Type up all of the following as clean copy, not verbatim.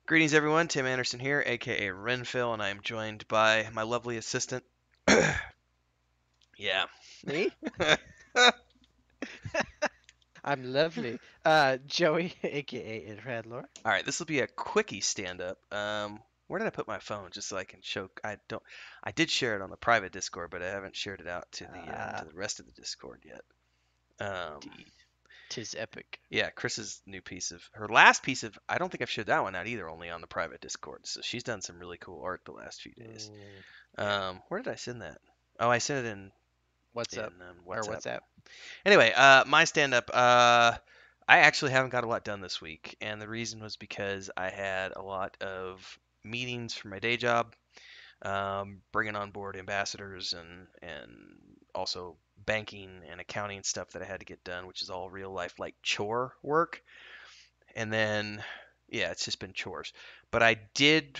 Greetings, everyone. Tim Anderson here, aka Renfill, and I am joined by my lovely assistant. Yeah. Me? I'm lovely. Joey, aka Radlor. All right, this will be a quickie stand-up. Where did I put my phone? Just so I can show. I don't. I did share it on the private Discord, but I haven't shared it out to the rest of the Discord yet. Um, Indeed. Tis epic. yeah, Chris's new piece of her last piece of. I don't think I've shared that one out either, only on the private Discord. So she's done some really cool art the last few days. Yeah. Where did I send that? Oh, I sent it in What's up? Or WhatsApp. what's up? Anyway, my stand up, I actually haven't got a lot done this week, and the reason was because I had a lot of meetings for my day job, bringing on board ambassadors and also banking and accounting stuff that I had to get done, which is all real life like chore work. And then, yeah, it's just been chores. But I did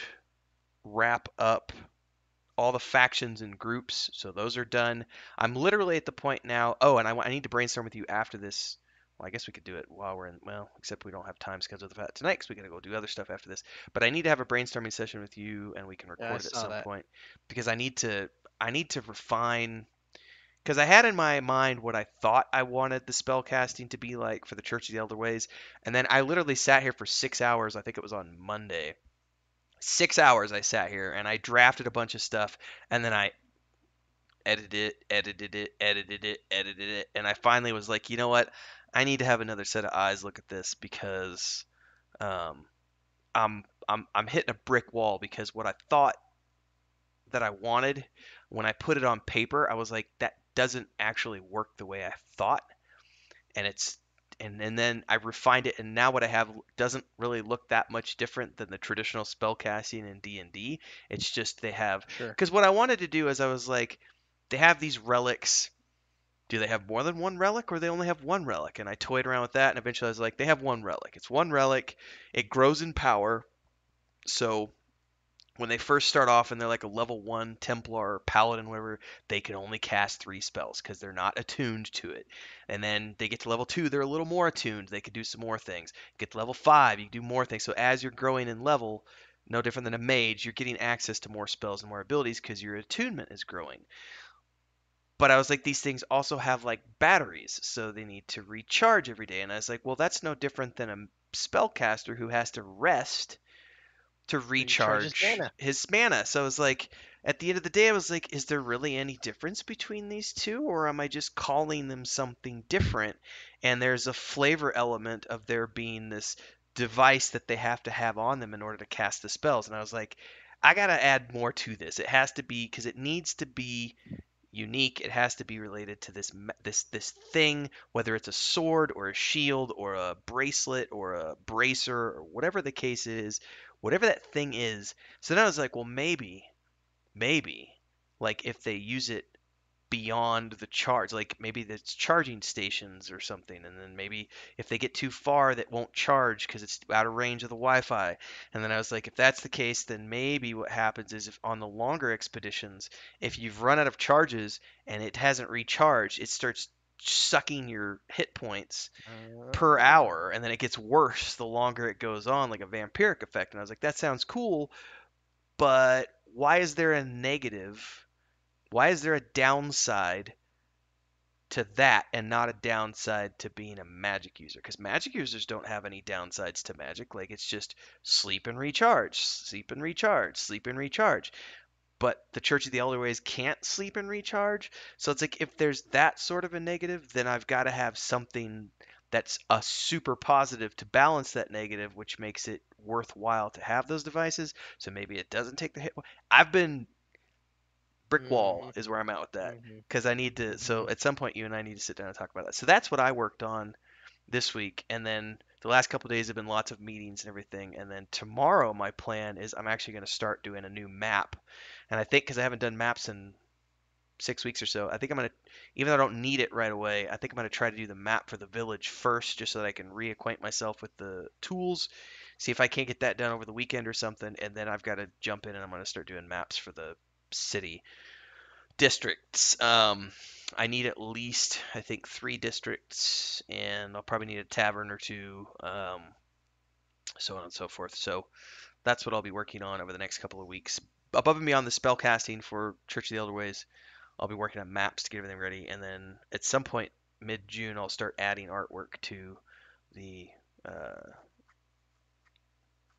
wrap up all the factions and groups, so those are done. I'm literally at the point now. Oh, and I need to brainstorm with you after this. Well, I guess we could do it while we're in. Well, except we don't have time scheduled for that tonight because we gotta go do other stuff after this. But I need to have a brainstorming session with you, and we can Yeah, I record it at saw some that. point because I need to refine because I had in my mind what I thought I wanted the spell casting to be like for the Church of the Elder Ways, and then I literally sat here for 6 hours. I think it was on Monday. 6 hours I sat here and I drafted a bunch of stuff, and then I edited it, and I finally was like, you know what? I need to have another set of eyes look at this because um, I'm hitting a brick wall because what I thought that I wanted when I put it on paper, I was like, that doesn't actually work the way I thought, and and then I refined it, and now what I have doesn't really look that much different than the traditional spell casting in D&D. It's just they have Sure. because what I wanted to do is I was like, they have these relics. Do they have more than one relic or they only have one relic? And I toyed around with that and eventually I was like, they have one relic. It's one relic. It grows in power. So when they first start off and they're like a level 1 Templar or Paladin, whatever, they can only cast 3 spells because they're not attuned to it. And then they get to level 2, they're a little more attuned. They can do some more things. Get to level 5, you can do more things. So as you're growing in level, no different than a mage, you're getting access to more spells and more abilities because your attunement is growing. But I was like, these things also have like batteries, so they need to recharge every day. And I was like, well, that's no different than a spellcaster who has to rest to Recharges recharge mana. his mana. So I was like, at the end of the day, I was like, is there really any difference between these two, or am I just calling them something different? And there's a flavor element of there being this device that they have to have on them in order to cast the spells. And I was like, I gotta add more to this. It has to be because it needs to be unique. It has to be related to this thing, whether it's a sword or a shield or a bracelet or a bracer or whatever the case is, whatever that thing is. So then I was like, well, maybe, like if they use it beyond the charge, like maybe it's charging stations or something, and then maybe if they get too far, that won't charge because it's out of range of the Wi-Fi. And then I was like, if that's the case, then maybe what happens is if on the longer expeditions, if you've run out of charges and it hasn't recharged, it starts sucking your hit points per Uh, hour, and then it gets worse the longer it goes on, like a vampiric effect. And I was like, that sounds cool, but why is there a negative? Why is there a downside to that and not a downside to being a magic user? Because magic users don't have any downsides to magic. Like it's just sleep and recharge, sleep and recharge, sleep and recharge. But the Church of the Elder Ways can't sleep and recharge. So it's like if there's that sort of a negative, then I've got to have something that's a super positive to balance that negative, which makes it worthwhile to have those devices. So maybe it doesn't take the hit. I've been brick wall mm-hmm, is where I'm at with that mm-hmm, because I need to. mm-hmm. So at some point, you and I need to sit down and talk about that. So that's what I worked on this week, and then the last couple of days have been lots of meetings and everything. And then tomorrow, my plan is I'm actually going to start doing a new map, and I think because I haven't done maps in 6 weeks or so, I think I'm gonna, even though I don't need it right away, I think I'm gonna try to do the map for the village first, just so that I can reacquaint myself with the tools, see if I can't get that done over the weekend or something, and then I've got to jump in and I'm gonna start doing maps for the city districts. I need at least, I think, 3 districts, and I'll probably need a tavern or two. so on and so forth. So that's what I'll be working on over the next couple of weeks. Above and beyond the spell casting for Church of the Elder Ways, I'll be working on maps to get everything ready, and then at some point mid-June I'll start adding artwork to the uh,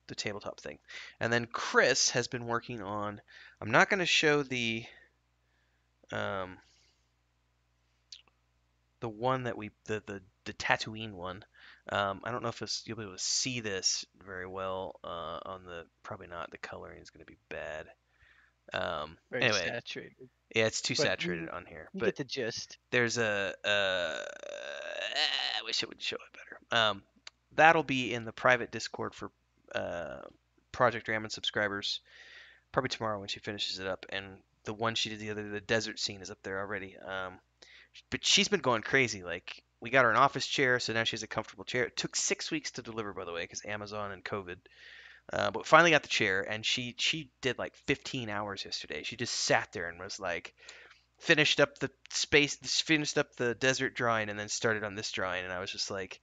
the tabletop thing. And then Chris has been working on. I'm not going to show um, the one that the Tatooine one. I don't know if you'll be able to see this very well on the. Probably not. The coloring is going to be bad. Very Anyway, saturated. yeah, it's too But saturated on here. you But get the gist. there's I wish it would show it better. That'll be in the private Discord for uh, Project Dramond subscribers probably tomorrow when she finishes it up. And the one she did the other, the desert scene, is up there already. But she's been going crazy. Like we got her an office chair, so now she has a comfortable chair. It took 6 weeks to deliver, by the way, because Amazon and COVID. But finally got the chair, and she did like 15 hours yesterday. She just sat there and was like, finished up the desert drawing, and then started on this drawing. And I was just like,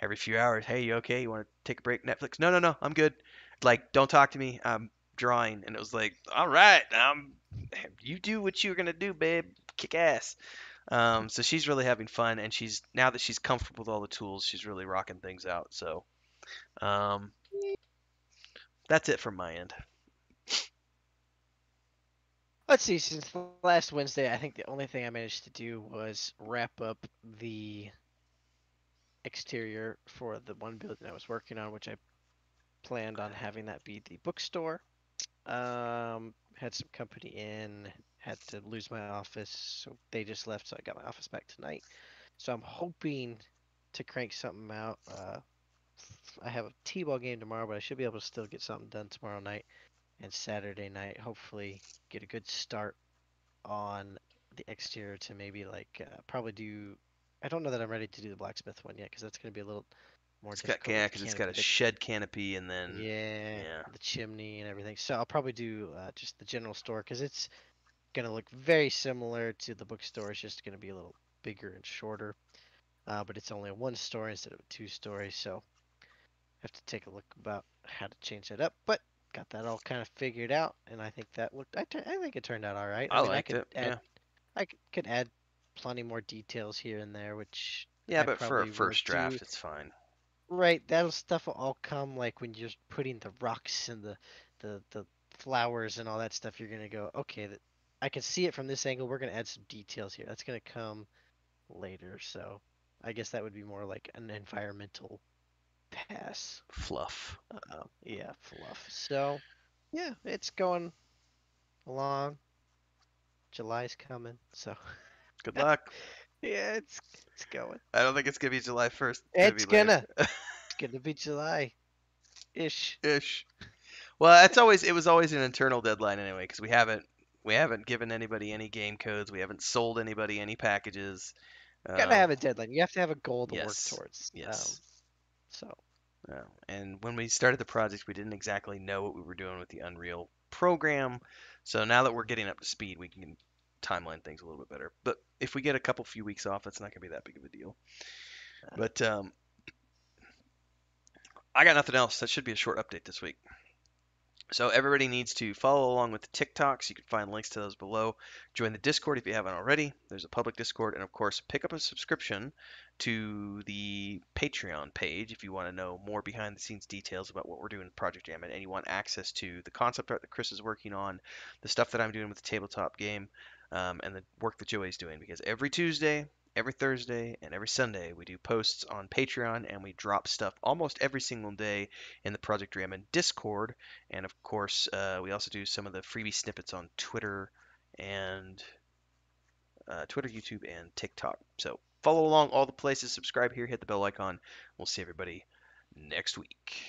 every few hours, hey, you okay? You want to take a break? Netflix? No, no, no, I'm good. Like, don't talk to me. I'm drawing. And it was like, all right, you do what you're gonna do, babe. Kick ass. So she's really having fun, and she's now that she's comfortable with all the tools, she's really rocking things out. So um, that's it from my end. Let's see. Since last Wednesday, I think the only thing I managed to do was wrap up the exterior for the one building I was working on, which I planned on having that be the bookstore. Had some company in, had to lose my office, so they just left, so I got my office back tonight. So I'm hoping to crank something out. I have a T-ball game tomorrow, but I should be able to still get something done tomorrow night and Saturday night. Hopefully, get a good start on the exterior to maybe like probably do. I don't know that I'm ready to do the blacksmith one yet because that's going to be a little more It's got difficult yeah, with the because it's got a canopy. shed canopy, and then Yeah, yeah, the chimney and everything. So I'll probably do just the general store because it's going to look very similar to the bookstore. It's just going to be a little bigger and shorter. But it's only a one story instead of a two story. So have to take a look about how to change that up. But got that all kind of figured out, and I think that looked. I think it turned out all right. I I mean, liked it. Yeah, I could add plenty more details here and there, which yeah, I but for a probably won't first do. draft, it's fine. Right, that'll stuff will all come like when you're putting the rocks and the flowers and all that stuff. You're gonna go, okay, that I can see it from this angle. We're gonna add some details here. That's gonna come later. So I guess that would be more like an environmental pass. Fluff. Yeah, fluff. So yeah, it's going along. July's coming, so Good luck. yeah, it's going. I don't think it's gonna be July 1st. It's gonna be It's later. gonna it's gonna be July ish. Ish. Well, it was always an internal deadline anyway, because we haven't given anybody any game codes. We haven't sold anybody any packages. Gotta Um, have a deadline. You have to have a goal to work yes, towards. yes. So And when we started the project, we didn't exactly know what we were doing with the Unreal program. So now that we're getting up to speed, we can timeline things a little bit better. But if we get a few weeks off, it's not gonna be that big of a deal. But I got nothing else. That should be a short update this week. So everybody needs to follow along with the TikToks. You can find links to those below. Join the Discord if you haven't already. There's a public Discord, and of course, pick up a subscription to the Patreon page if you want to know more behind the scenes details about what we're doing with Project Jam and you want access to the concept art that Chris is working on, the stuff that I'm doing with the tabletop game, and the work that Joey's doing. Because every Tuesday, every Thursday, and every Sunday, we do posts on Patreon, and we drop stuff almost every single day in the Project Dramond Discord. And of course, we also do some of the freebie snippets on and Twitter, YouTube, and TikTok. So follow along all the places, subscribe here, hit the bell icon. We'll see everybody next week.